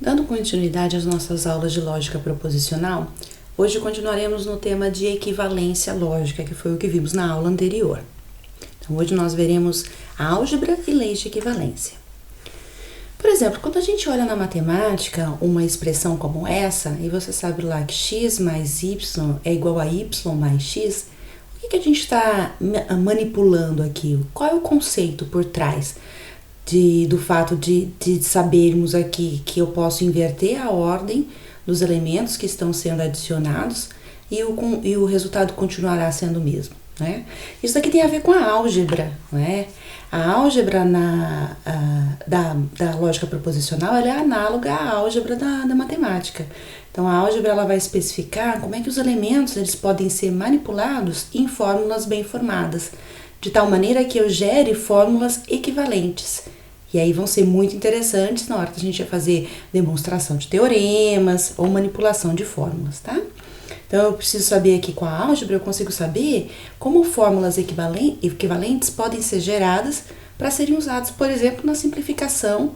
Dando continuidade às nossas aulas de lógica proposicional, hoje continuaremos no tema de equivalência lógica, que foi o que vimos na aula anterior. Então, hoje nós veremos álgebra e leis de equivalência. Por exemplo, quando a gente olha na matemática uma expressão como essa, e você sabe lá que x mais y é igual a y mais x, o que a gente está manipulando aqui? Qual é o conceito por trás do fato de sabermos aqui que eu posso inverter a ordem dos elementos que estão sendo adicionados e o resultado continuará sendo o mesmo, né? Isso aqui tem a ver com a álgebra, né? A álgebra da lógica proposicional ela é análoga à álgebra da matemática. Então, a álgebra ela vai especificar como é que os elementos eles podem ser manipulados em fórmulas bem formadas, de tal maneira que eu gere fórmulas equivalentes. E aí vão ser muito interessantes na hora que a gente vai fazer demonstração de teoremas ou manipulação de fórmulas, tá? Então, eu preciso saber aqui com a álgebra, eu consigo saber como fórmulas equivalentes podem ser geradas para serem usadas, por exemplo, na simplificação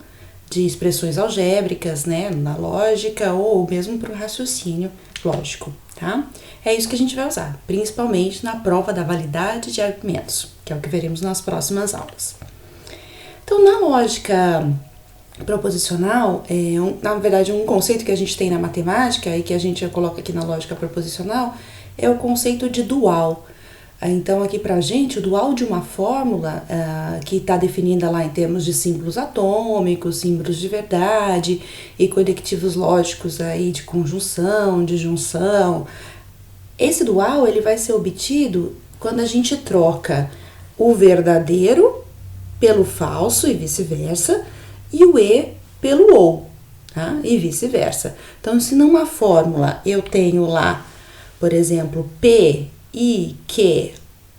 de expressões algébricas, né, na lógica ou mesmo para o raciocínio lógico, tá? É isso que a gente vai usar, principalmente na prova da validade de argumentos, que é o que veremos nas próximas aulas. Então, na lógica proposicional, na verdade, um conceito que a gente tem na matemática e que a gente coloca aqui na lógica proposicional é o conceito de dual. Então, aqui pra gente, o dual de uma fórmula que está definida lá em termos de símbolos atômicos, símbolos de verdade e conectivos lógicos aí de conjunção, de junção. Esse dual ele vai ser obtido quando a gente troca o verdadeiro pelo falso e vice-versa, e o e pelo ou, tá? E vice-versa. Então, se numa fórmula eu tenho lá, por exemplo, P, I, Q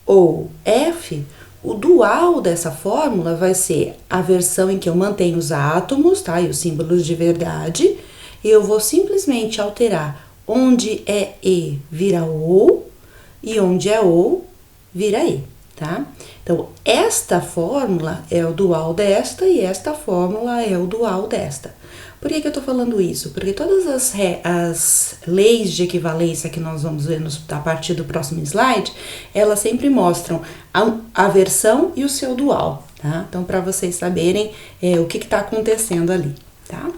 ou F, o dual dessa fórmula vai ser a versão em que eu mantenho os átomos, tá? E os símbolos de verdade, e eu vou simplesmente alterar onde é E vira ou, e onde é ou vira E. Tá? Então, esta fórmula é o dual desta e esta fórmula é o dual desta. Por que eu tô falando isso? Porque todas as leis de equivalência que nós vamos ver a partir do próximo slide, elas sempre mostram a versão e o seu dual, tá? Então, para vocês saberem o que está acontecendo ali, tá?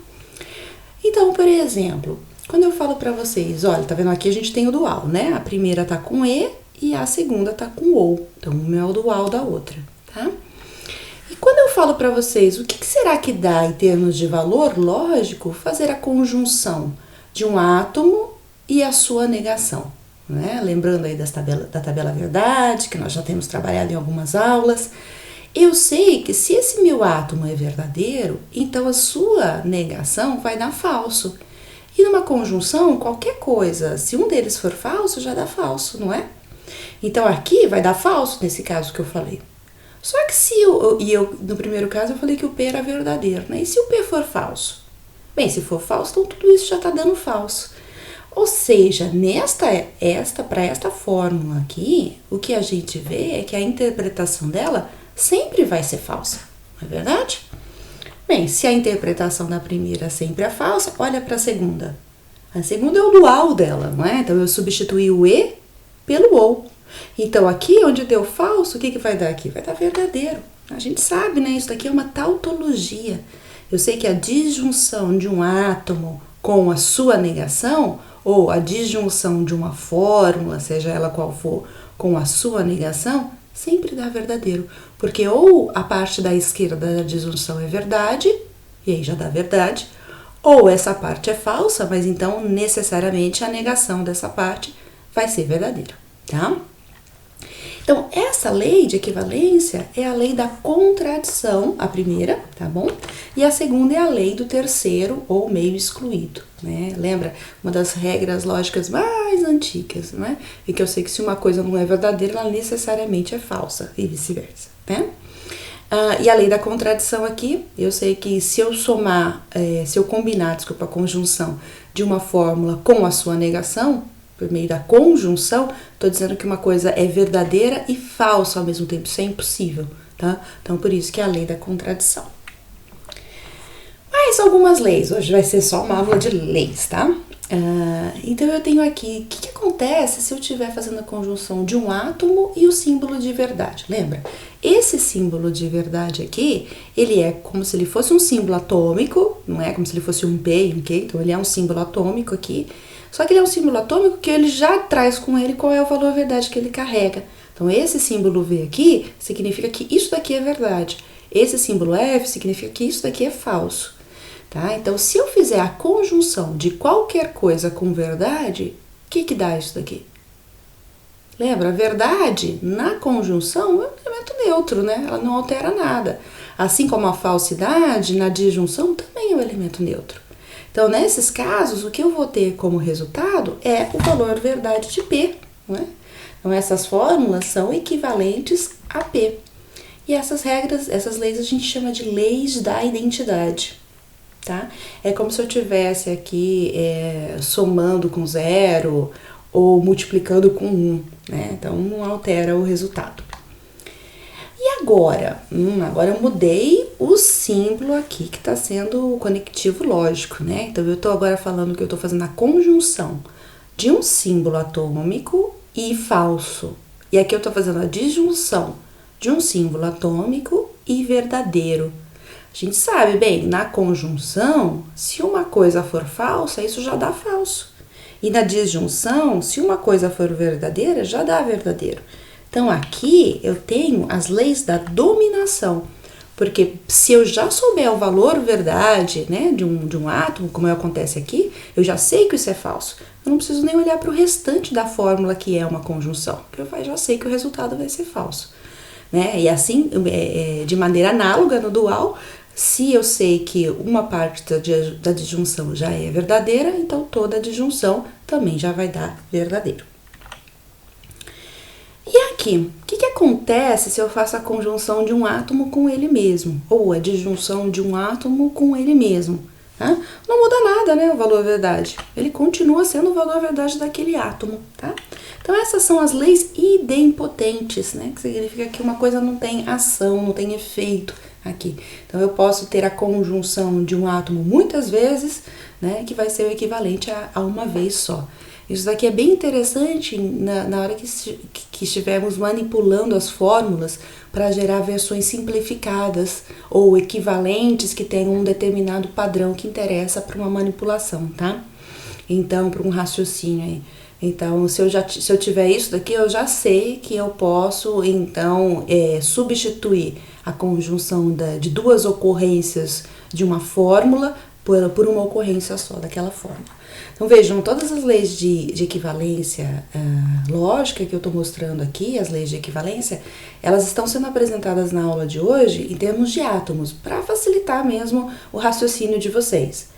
Então, por exemplo, quando eu falo para vocês, olha, tá vendo aqui a gente tem o dual, né? A primeira tá com E, e a segunda tá com ou, então uma é o dual da outra, tá? E quando eu falo para vocês, o que será que dá em termos de valor lógico fazer a conjunção de um átomo e a sua negação, né? Lembrando aí da tabela verdade, que nós já temos trabalhado em algumas aulas, eu sei que se esse meu átomo é verdadeiro, então a sua negação vai dar falso. E numa conjunção, qualquer coisa, se um deles for falso, já dá falso, não é? Então, aqui vai dar falso, nesse caso que eu falei. Só que se no primeiro caso, eu falei que o P era verdadeiro, né? E se o P for falso? Bem, se for falso, então tudo isso já está dando falso. Ou seja, para esta fórmula aqui, o que a gente vê é que a interpretação dela sempre vai ser falsa, não é verdade? Bem, se a interpretação da primeira sempre é falsa, olha para a segunda. A segunda é o dual dela, não é? Então, eu substituí o E pelo ou. Então, aqui onde deu falso, o que vai dar aqui? Vai dar verdadeiro. A gente sabe, né? Isso daqui é uma tautologia. Eu sei que a disjunção de um átomo com a sua negação, ou a disjunção de uma fórmula, seja ela qual for, com a sua negação, sempre dá verdadeiro. Porque ou a parte da esquerda da disjunção é verdade, e aí já dá verdade, ou essa parte é falsa, mas então necessariamente a negação dessa parte vai ser verdadeira, tá? Então, essa lei de equivalência é a lei da contradição, a primeira, tá bom? E a segunda é a lei do terceiro ou meio excluído, né? Lembra? Uma das regras lógicas mais antigas, né? E que eu sei que se uma coisa não é verdadeira, ela necessariamente é falsa e vice-versa, né? E a lei da contradição aqui, eu sei que se eu combinar, a conjunção de uma fórmula com a sua negação, por meio da conjunção, estou dizendo que uma coisa é verdadeira e falsa ao mesmo tempo, isso é impossível, tá? Então, por isso que é a lei da contradição. Mais algumas leis, hoje vai ser só uma aula de leis, tá? Então eu tenho aqui, o que acontece se eu estiver fazendo a conjunção de um átomo e o símbolo de verdade? Lembra? Esse símbolo de verdade aqui, ele é como se ele fosse um símbolo atômico, não é como se ele fosse um P e um Q, então ele é um símbolo atômico aqui, só que ele é um símbolo atômico que ele já traz com ele qual é o valor verdade que ele carrega. Então esse símbolo V aqui significa que isso daqui é verdade. Esse símbolo F significa que isso daqui é falso. Tá? Então, se eu fizer a conjunção de qualquer coisa com verdade, o que dá isso daqui? Lembra, a verdade na conjunção é um elemento neutro, né? Ela não altera nada. Assim como a falsidade na disjunção também é um elemento neutro. Então, nesses casos, o que eu vou ter como resultado é o valor verdade de P. Né? Então, essas fórmulas são equivalentes a P. E essas regras, essas leis a gente chama de leis da identidade. Tá? É como se eu tivesse aqui somando com 0 ou multiplicando com 1, né? Então não altera o resultado. E agora? Agora eu mudei o símbolo aqui que está sendo o conectivo lógico, né? Então eu estou agora falando que eu estou fazendo a conjunção de um símbolo atômico e falso. E aqui eu estou fazendo a disjunção de um símbolo atômico e verdadeiro. A gente sabe, bem, na conjunção, se uma coisa for falsa, isso já dá falso. E na disjunção, se uma coisa for verdadeira, já dá verdadeiro. Então, aqui eu tenho as leis da dominação. Porque se eu já souber o valor verdade, né, de um átomo, como acontece aqui, eu já sei que isso é falso. Eu não preciso nem olhar para o restante da fórmula que é uma conjunção, porque eu já sei que o resultado vai ser falso. Né? E assim, de maneira análoga no dual, se eu sei que uma parte da disjunção já é verdadeira, então toda a disjunção também já vai dar verdadeiro. E aqui, o que acontece se eu faço a conjunção de um átomo com ele mesmo? Ou a disjunção de um átomo com ele mesmo? Tá? Não muda nada, né, o valor verdade. Ele continua sendo o valor verdade daquele átomo, tá? Então essas são as leis idempotentes, né? Que significa que uma coisa não tem ação, não tem efeito aqui. Então eu posso ter a conjunção de um átomo muitas vezes, né? Que vai ser o equivalente a uma vez só. Isso daqui é bem interessante na hora que estivermos manipulando as fórmulas para gerar versões simplificadas ou equivalentes que tenham um determinado padrão que interessa para uma manipulação, tá? Então, para um raciocínio aí. Então, se eu tiver isso daqui, eu já sei que eu posso, então, substituir a conjunção de duas ocorrências de uma fórmula por uma ocorrência só daquela fórmula. Então, vejam, todas as leis de equivalência lógica que eu estou mostrando aqui, as leis de equivalência, elas estão sendo apresentadas na aula de hoje em termos de átomos, para facilitar mesmo o raciocínio de vocês.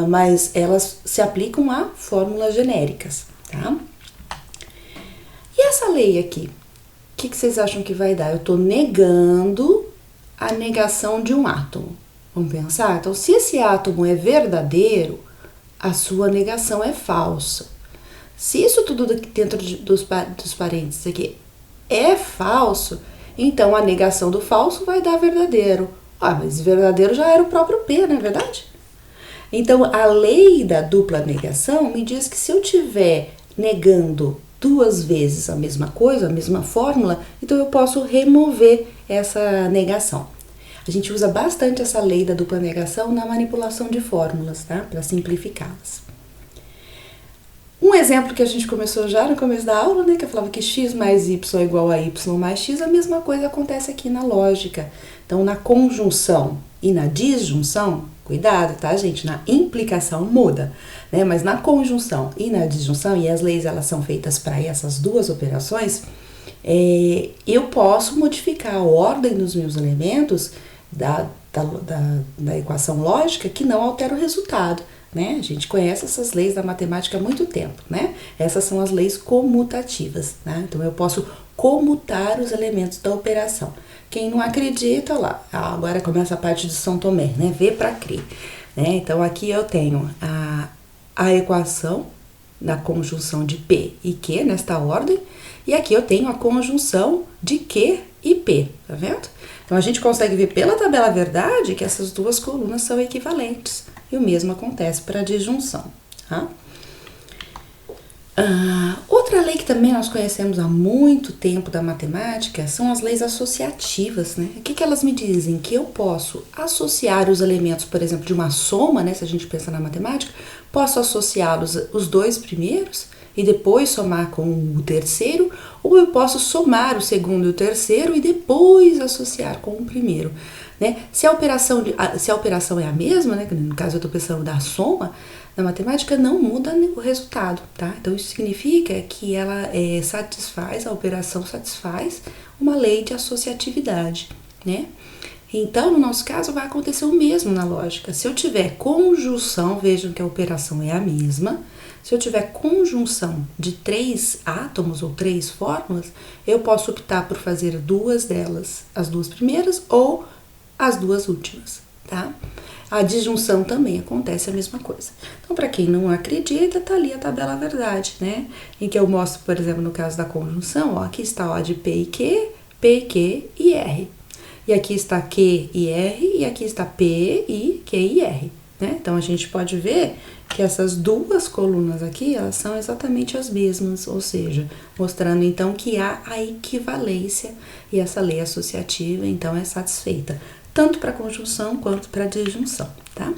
Mas elas se aplicam a fórmulas genéricas, tá? E essa lei aqui, o que vocês acham que vai dar? Eu estou negando a negação de um átomo. Vamos pensar? Então, se esse átomo é verdadeiro, a sua negação é falsa. Se isso tudo dentro dos parênteses aqui é falso, então a negação do falso vai dar verdadeiro. Mas verdadeiro já era o próprio P, não é verdade? Então, a lei da dupla negação me diz que se eu estiver negando duas vezes a mesma coisa, a mesma fórmula, então eu posso remover essa negação. A gente usa bastante essa lei da dupla negação na manipulação de fórmulas, tá? Para simplificá-las. Um exemplo que a gente começou já no começo da aula, né? Que eu falava que x mais y é igual a y mais x, a mesma coisa acontece aqui na lógica. Então, na conjunção e na disjunção, cuidado, tá, gente? Na implicação muda, né? Mas na conjunção e na disjunção, e as leis elas são feitas para essas duas operações, eu posso modificar a ordem dos meus elementos da equação lógica que não altera o resultado, né? A gente conhece essas leis da matemática há muito tempo, né? Essas são as leis comutativas, né? Então eu posso comutar os elementos da operação. Quem não acredita, lá, agora começa a parte de São Tomé, né? Vê para crer, né? Então aqui eu tenho a equação da conjunção de P e Q nesta ordem, e aqui eu tenho a conjunção de Q e P, tá vendo? Então a gente consegue ver pela tabela verdade que essas duas colunas são equivalentes. E o mesmo acontece para a disjunção, tá? Outra lei que também nós conhecemos há muito tempo da matemática são as leis associativas, né? O que elas me dizem? Que eu posso associar os elementos, por exemplo, de uma soma, né? Se a gente pensa na matemática, posso associá-los os dois primeiros e depois somar com o terceiro, ou eu posso somar o segundo e o terceiro e depois associar com o primeiro, né? Se a operação é a mesma, né? No caso eu estou pensando da soma, na matemática não muda o resultado, tá? Então isso significa que ela a operação satisfaz uma lei de associatividade, né? Então, no nosso caso, vai acontecer o mesmo na lógica. Se eu tiver conjunção, vejam que a operação é a mesma. Se eu tiver conjunção de 3 átomos ou 3 fórmulas, eu posso optar por fazer duas delas, as duas primeiras ou as duas últimas, tá? A disjunção também acontece a mesma coisa. Então, para quem não acredita, tá ali a tabela verdade, né? Em que eu mostro, por exemplo, no caso da conjunção, ó, aqui está o de P e Q e R. E aqui está Q e R, e aqui está P e Q e R, né? Então, a gente pode ver que essas duas colunas aqui, elas são exatamente as mesmas, ou seja, mostrando então que há a equivalência e essa lei associativa, então, é satisfeita, tanto para conjunção quanto para disjunção, tá?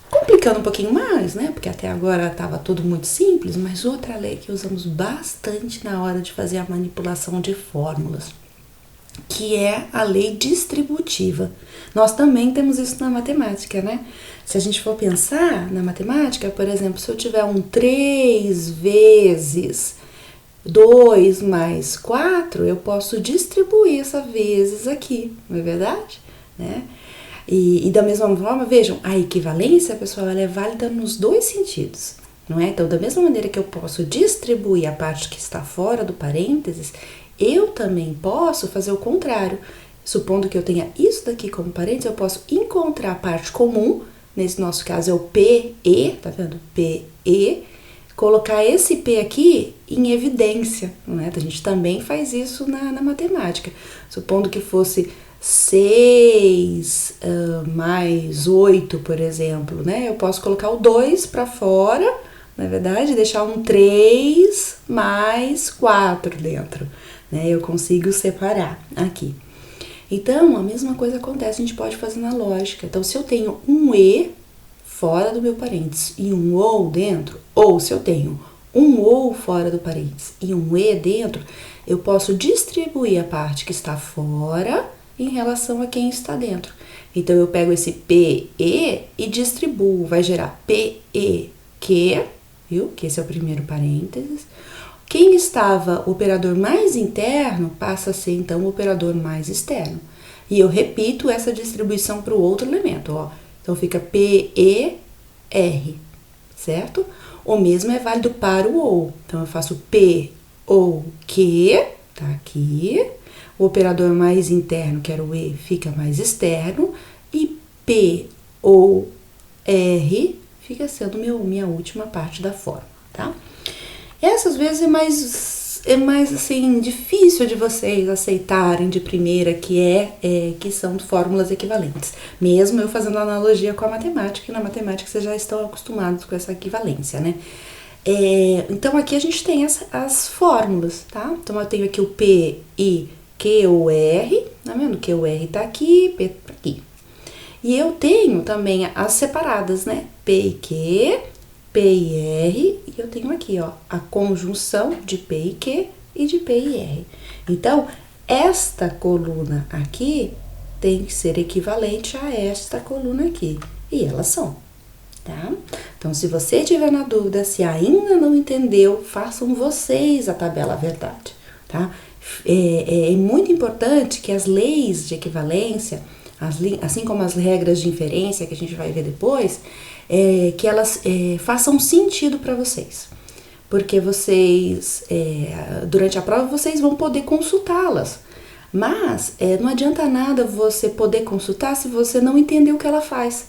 Complicando um pouquinho mais, né? Porque até agora estava tudo muito simples, mas outra lei que usamos bastante na hora de fazer a manipulação de fórmulas, que é a lei distributiva. Nós também temos isso na matemática, né? Se a gente for pensar na matemática, por exemplo, se eu tiver um 3 vezes 2 mais 4, eu posso distribuir essa vezes aqui, não é verdade? Né? E da mesma forma, vejam, a equivalência, pessoal, ela é válida nos dois sentidos, não é? Então, da mesma maneira que eu posso distribuir a parte que está fora do parênteses, eu também posso fazer o contrário. Supondo que eu tenha isso daqui como parênteses, eu posso encontrar a parte comum, nesse nosso caso é o PE, tá vendo? PE, colocar esse P aqui em evidência, não é? A gente também faz isso na matemática. Supondo que fosse 6 mais 8, por exemplo, né? Eu posso colocar o 2 para fora, na verdade, deixar um 3 mais 4 dentro, né? Eu consigo separar aqui. Então, a mesma coisa acontece, a gente pode fazer na lógica. Então, se eu tenho um E fora do meu parênteses e um OU dentro, ou se eu tenho um OU fora do parênteses e um E dentro, eu posso distribuir a parte que está fora em relação a quem está dentro. Então, eu pego esse PE e distribuo, vai gerar PEQ, viu? Que esse é o primeiro parênteses. Quem estava o operador mais interno passa a ser, então, o operador mais externo. E eu repito essa distribuição para o outro elemento, ó. Então, fica PER, certo? O mesmo é válido para o OU. Então, eu faço P ou Q, tá aqui. O operador mais interno, que era o E, fica mais externo. E P ou R fica sendo minha última parte da forma, tá? Essas vezes é mais assim, difícil de vocês aceitarem de primeira que são fórmulas equivalentes. Mesmo eu fazendo analogia com a matemática, e na matemática vocês já estão acostumados com essa equivalência, né? Então aqui a gente tem as fórmulas, tá? Então eu tenho aqui o P, I, Q, U, R, tá vendo? Q, U, R tá aqui, P tá aqui. E eu tenho também as separadas, né? P e Q, P e R, e eu tenho aqui, ó, a conjunção de P e Q e de P e R. Então, esta coluna aqui tem que ser equivalente a esta coluna aqui, e elas são, tá? Então, se você tiver na dúvida, se ainda não entendeu, façam vocês a tabela verdade, tá? É muito importante que as leis de equivalência, assim como as regras de inferência que a gente vai ver depois, que elas façam sentido para vocês, porque vocês, durante a prova, vocês vão poder consultá-las, mas não adianta nada você poder consultar se você não entender o que ela faz.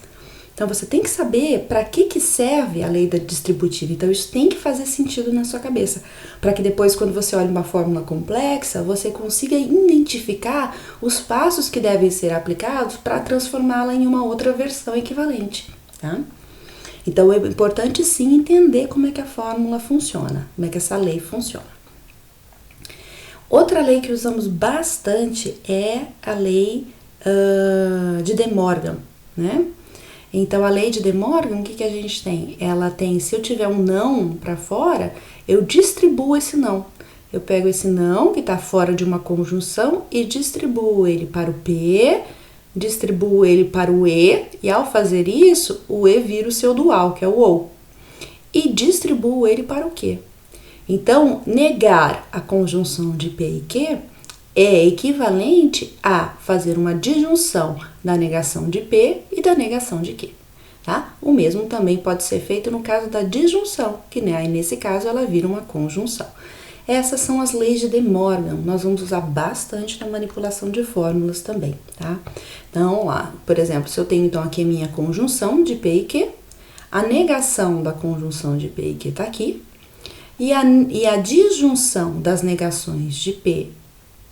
Então você tem que saber para que serve a lei da distributiva. Então isso tem que fazer sentido na sua cabeça, para que depois, quando você olha uma fórmula complexa, você consiga identificar os passos que devem ser aplicados para transformá-la em uma outra versão equivalente, tá? Então é importante sim entender como é que a fórmula funciona, como é que essa lei funciona. Outra lei que usamos bastante é a lei de De Morgan, né? Então, a lei de De Morgan, o que a gente tem? Ela tem, se eu tiver um não para fora, eu distribuo esse não. Eu pego esse não, que está fora de uma conjunção, e distribuo ele para o P, distribuo ele para o E, e ao fazer isso, o E vira o seu dual, que é o OU. E distribuo ele para o Q. Então, negar a conjunção de P e Q é equivalente a fazer uma disjunção da negação de P e da negação de Q, tá? O mesmo também pode ser feito no caso da disjunção, que né, nesse caso ela vira uma conjunção. Essas são as leis de De Morgan, nós vamos usar bastante na manipulação de fórmulas também, tá? Então, lá, por exemplo, se eu tenho então aqui a minha conjunção de P e Q, a negação da conjunção de P e Q tá aqui, e a disjunção das negações de P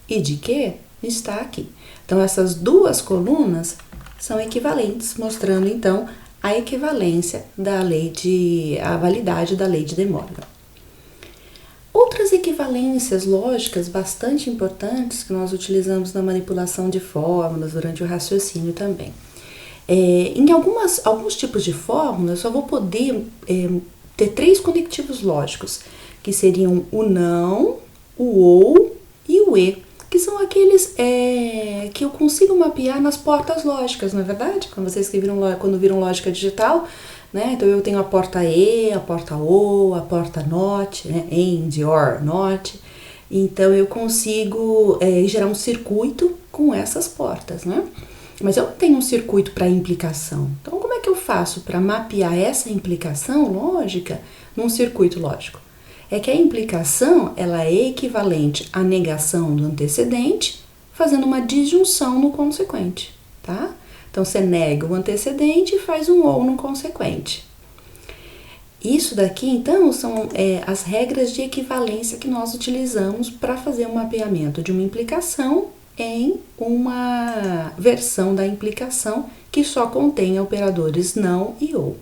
e de Q está aqui. Então, essas duas colunas são equivalentes, mostrando, então, a equivalência a validade da lei de De Morgan. Outras equivalências lógicas bastante importantes que nós utilizamos na manipulação de fórmulas durante o raciocínio também. Em alguns tipos de fórmulas, eu só vou poder ter 3 conectivos lógicos, que seriam o não, o ou e o e, que são aqueles que eu consigo mapear nas portas lógicas, não é verdade? Quando viram lógica digital, né? Então eu tenho a porta E, a porta O, a porta NOT, né? AND, OR, NOT. Então eu consigo gerar um circuito com essas portas, né? Mas eu não tenho um circuito para implicação. Então como é que eu faço para mapear essa implicação lógica num circuito lógico? É que a implicação ela é equivalente à negação do antecedente, fazendo uma disjunção no consequente, tá? Então, você nega o antecedente e faz um ou no consequente. Isso daqui, então, são as regras de equivalência que nós utilizamos para fazer um mapeamento de uma implicação em uma versão da implicação que só contém operadores não e ou.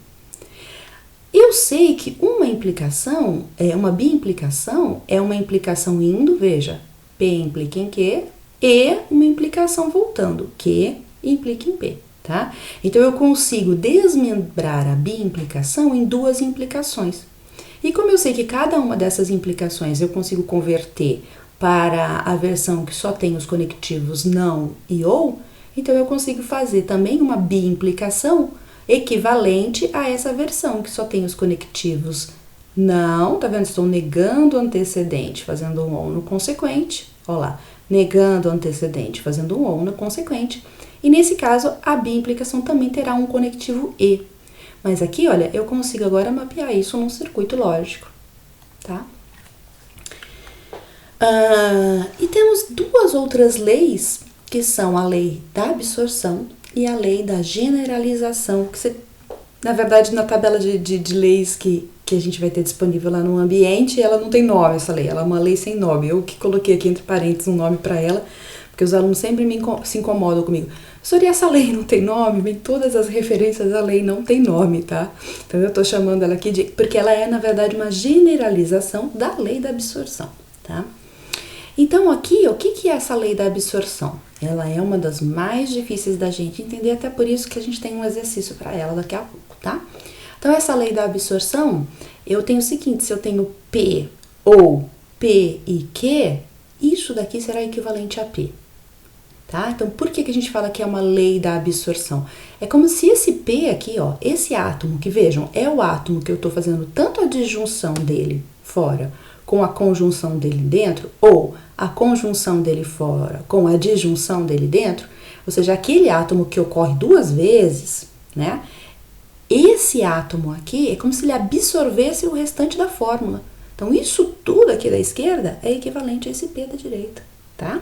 Eu sei que uma implicação, uma biimplicação, é uma implicação indo, veja, P implica em Q, e uma implicação voltando, Q implica em P, tá? Então, eu consigo desmembrar a biimplicação em 2 implicações. E como eu sei que cada uma dessas implicações eu consigo converter para a versão que só tem os conectivos não e ou, então eu consigo fazer também uma biimplicação equivalente a essa versão, que só tem os conectivos não, tá vendo? Estou negando o antecedente, fazendo um ou no consequente, ó lá, negando o antecedente, fazendo um ou no consequente, e nesse caso, a biimplicação também terá um conectivo e. Mas aqui, olha, eu consigo agora mapear isso num circuito lógico, tá? E temos 2 outras leis, que são a lei da absorção e a lei da generalização, que você, na verdade, na tabela de leis que a gente vai ter disponível lá no ambiente, ela não tem nome, essa lei, ela é uma lei sem nome. Eu que coloquei aqui entre parênteses um nome para ela, porque os alunos sempre se incomodam comigo. Professor, e essa lei não tem nome? Bem, todas as referências à lei não tem nome, tá? Então, eu tô chamando ela aqui porque ela é, na verdade, uma generalização da lei da absorção, tá? Então, aqui, o que é essa lei da absorção? Ela é uma das mais difíceis da gente entender, até por isso que a gente tem um exercício para ela daqui a pouco, tá? Então, essa lei da absorção, eu tenho o seguinte, se eu tenho P ou P e Q, isso daqui será equivalente a P. Tá? Então, por que a gente fala que é uma lei da absorção? É como se esse P aqui, ó, esse átomo, que vejam, é o átomo que eu estou fazendo tanto a disjunção dele fora com a conjunção dele dentro, ou a conjunção dele fora com a disjunção dele dentro, ou seja, aquele átomo que ocorre 2 vezes, né? Esse átomo aqui é como se ele absorvesse o restante da fórmula. Então, isso tudo aqui da esquerda é equivalente a esse P da direita, tá?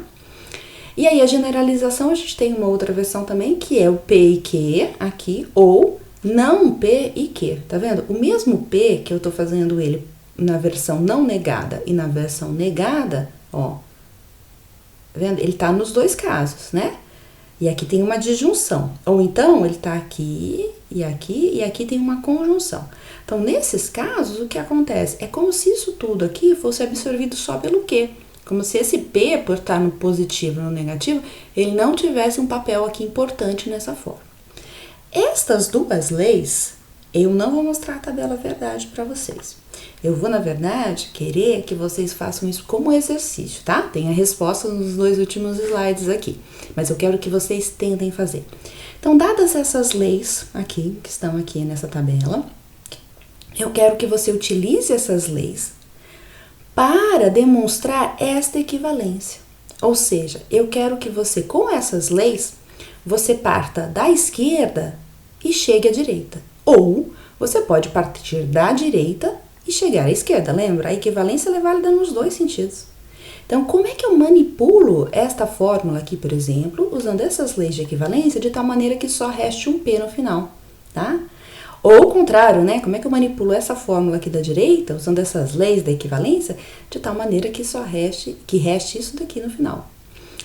E aí, a generalização, a gente tem uma outra versão também, que é o P e Q aqui, ou Não P e Q, tá vendo? O mesmo P que eu tô fazendo ele na versão não negada e na versão negada, ó, tá vendo? Ele tá nos dois casos, né? E aqui tem uma disjunção. Ou então, ele tá aqui, e aqui tem uma conjunção. Então, nesses casos, o que acontece? É como se isso tudo aqui fosse absorvido só pelo Q. Como se esse P, por estar no positivo e no negativo, ele não tivesse um papel aqui importante nessa forma. Estas duas leis, eu não vou mostrar a tabela verdade para vocês. Eu vou, na verdade, querer que vocês façam isso como exercício, tá? Tem a resposta nos dois últimos slides aqui, mas eu quero que vocês tentem fazer. Então, dadas essas leis aqui, que estão aqui nessa tabela, eu quero que você utilize essas leis para demonstrar esta equivalência. Ou seja, eu quero que você, com essas leis, você parta da esquerda e chegue à direita. Ou você pode partir da direita e chegar à esquerda. Lembra? A equivalência é válida nos dois sentidos. Então, como é que eu manipulo esta fórmula aqui, por exemplo, usando essas leis de equivalência de tal maneira que só reste um P no final, tá? Ou o contrário, né? Como é que eu manipulo essa fórmula aqui da direita, usando essas leis da equivalência, de tal maneira que só reste isso daqui no final.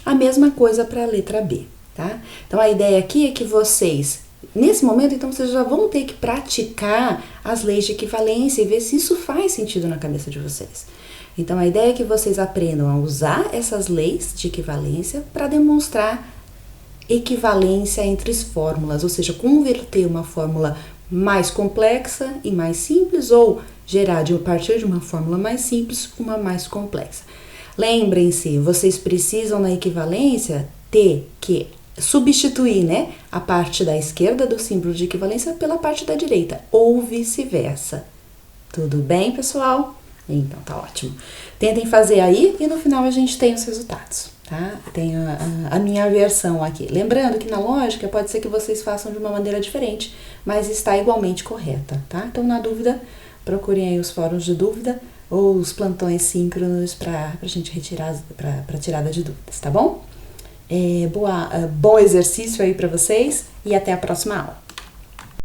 A mesma coisa para a letra B, tá? Então, a ideia aqui é que vocês, nesse momento, então, vocês já vão ter que praticar as leis de equivalência e ver se isso faz sentido na cabeça de vocês. Então, a ideia é que vocês aprendam a usar essas leis de equivalência para demonstrar equivalência entre as fórmulas, ou seja, converter uma fórmula mais complexa e mais simples, ou gerar a partir de uma fórmula mais simples, uma mais complexa. Lembrem-se, vocês precisam na equivalência ter que substituir, né, a parte da esquerda do símbolo de equivalência pela parte da direita, ou vice-versa. Tudo bem, pessoal? Então, tá ótimo. Tentem fazer aí e no final a gente tem os resultados, tá? Tem a minha versão aqui. Lembrando que na lógica pode ser que vocês façam de uma maneira diferente, mas está igualmente correta, tá? Então, na dúvida, procurem aí os fóruns de dúvida ou os plantões síncronos para a gente retirar, para tirada de dúvidas, tá bom? Bom exercício aí para vocês e até a próxima aula.